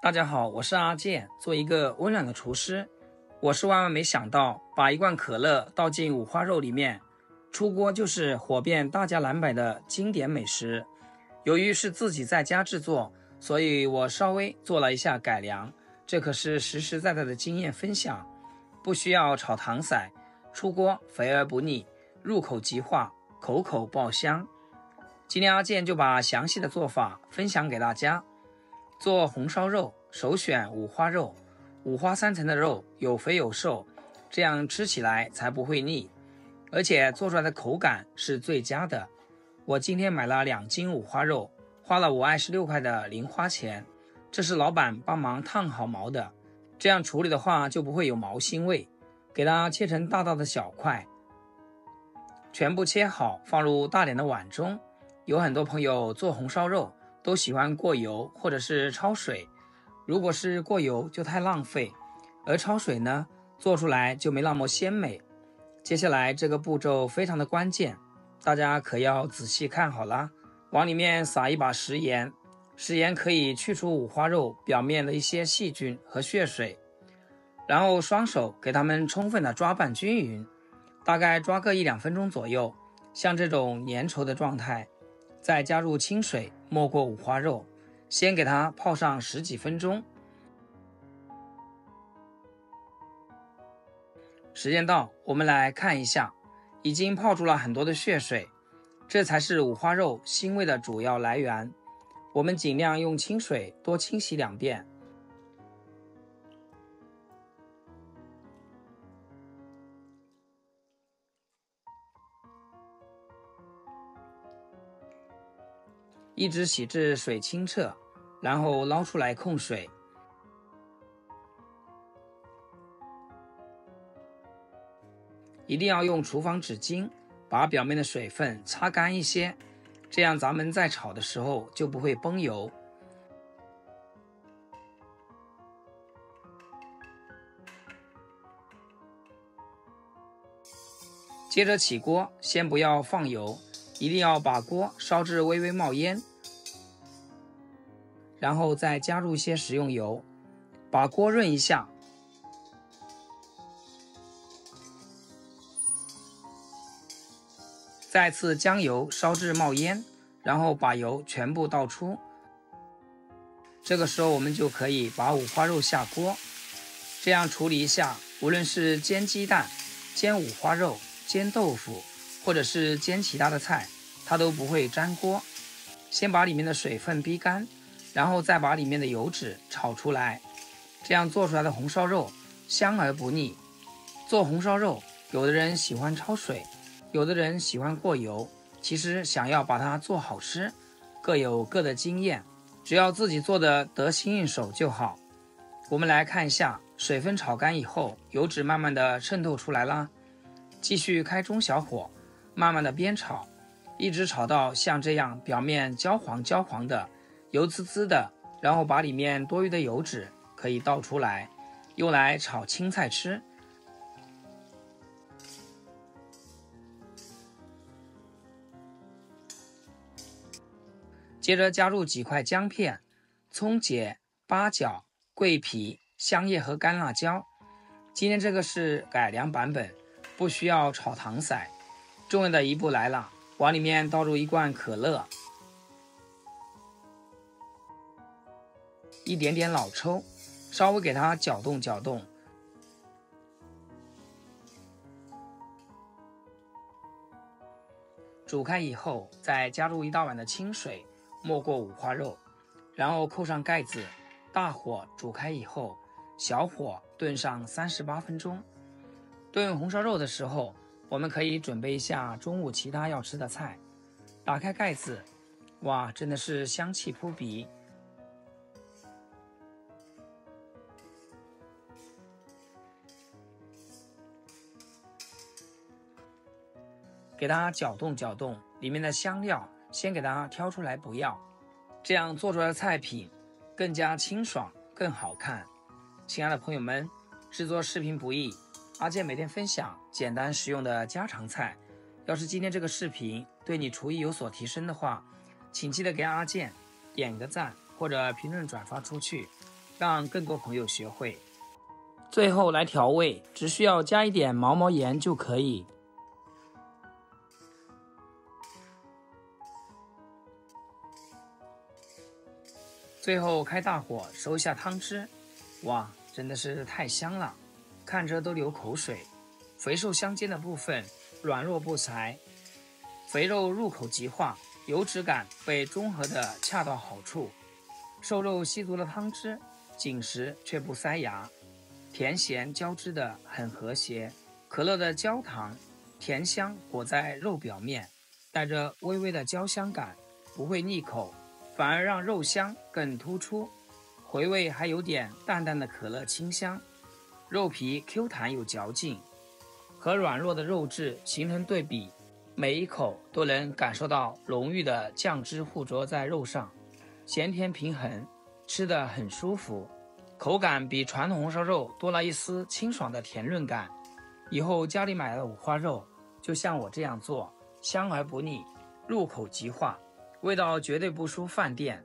大家好，我是阿健，做一个温暖的厨师。我是万万没想到，把一罐可乐倒进五花肉里面，出锅就是火遍大江南北的经典美食。由于是自己在家制作，所以我稍微做了一下改良，这可是实实在在的经验分享，不需要炒糖色，出锅肥而不腻，入口即化，口口爆香。今天阿健就把详细的做法分享给大家。做红烧肉首选五花肉，五花三层的肉有肥有瘦，这样吃起来才不会腻，而且做出来的口感是最佳的。我今天买了2斤五花肉，花了我26块的零花钱，这是老板帮忙烫好毛的，这样处理的话就不会有毛腥味。给它切成大大的小块，全部切好放入大点的碗中。有很多朋友做红烧肉都喜欢过油或者是焯水，如果是过油就太浪费，而焯水呢，做出来就没那么鲜美。接下来这个步骤非常的关键，大家可要仔细看好啦。往里面撒一把食盐，食盐可以去除五花肉表面的一些细菌和血水，然后双手给它们充分的抓拌均匀，大概抓个1-2分钟左右，像这种粘稠的状态，再加入清水没过五花肉，先给它泡上10几分钟。时间到，我们来看一下，已经泡出了很多的血水，这才是五花肉腥味的主要来源。我们尽量用清水多清洗2遍。一直洗至水清澈，然后捞出来控水。一定要用厨房纸巾把表面的水分擦干一些，这样咱们在炒的时候就不会崩油。接着起锅，先不要放油，一定要把锅烧至微微冒烟，然后再加入一些食用油，把锅润一下。再次将油烧至冒烟，然后把油全部倒出。这个时候我们就可以把五花肉下锅，这样处理一下，无论是煎鸡蛋、煎五花肉、煎豆腐，或者是煎其他的菜，它都不会粘锅。先把里面的水分逼干，然后再把里面的油脂炒出来，这样做出来的红烧肉香而不腻。做红烧肉，有的人喜欢焯水，有的人喜欢过油，其实想要把它做好吃，各有各的经验，只要自己做的得心应手就好。我们来看一下，水分炒干以后，油脂慢慢的渗透出来啦。继续开中小火，慢慢的煸炒，一直炒到像这样表面焦黄的，油滋滋的，然后把里面多余的油脂可以倒出来，用来炒青菜吃。接着加入几块姜片、葱节、八角、桂皮、香叶和干辣椒。今天这个是改良版本，不需要炒糖色。重要的一步来了，往里面倒入1罐可乐，一点点老抽，稍微给它搅动搅动。煮开以后，再加入1大碗的清水，没过五花肉，然后扣上盖子，大火煮开以后，小火炖上38分钟。炖红烧肉的时候，我们可以准备一下中午其他要吃的菜。打开盖子，哇，真的是香气扑鼻。给它搅动搅动，里面的香料先给它挑出来不要，这样做出来的菜品更加清爽更好看。亲爱的朋友们，制作视频不易，阿健每天分享简单实用的家常菜。要是今天这个视频对你厨艺有所提升的话，请记得给阿健点个赞或者评论转发出去，让更多朋友学会。最后来调味，只需要加一点毛毛盐就可以。最后开大火收一下汤汁，哇，真的是太香了，看着都流口水。肥瘦相间的部分软弱不柴，肥肉入口即化，油脂感被中和的恰到好处。瘦肉吸足了汤汁，紧实却不塞牙，甜咸交织的很和谐。可乐的焦糖甜香裹在肉表面，带着微微的焦香感，不会腻口，反而让肉香更突出，回味还有点淡淡的可乐清香。肉皮 Q 弹有嚼劲，和软弱的肉质形成对比，每一口都能感受到浓郁的酱汁附着在肉上，咸甜平衡，吃得很舒服。口感比传统红烧肉多了一丝清爽的甜润感。以后家里买的五花肉就像我这样做，香而不腻，入口即化，味道绝对不输饭店。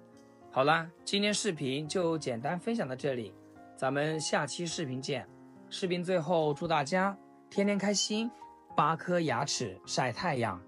好啦，今天视频就简单分享到这里，咱们下期视频见。视频最后祝大家天天开心，8颗牙齿晒太阳。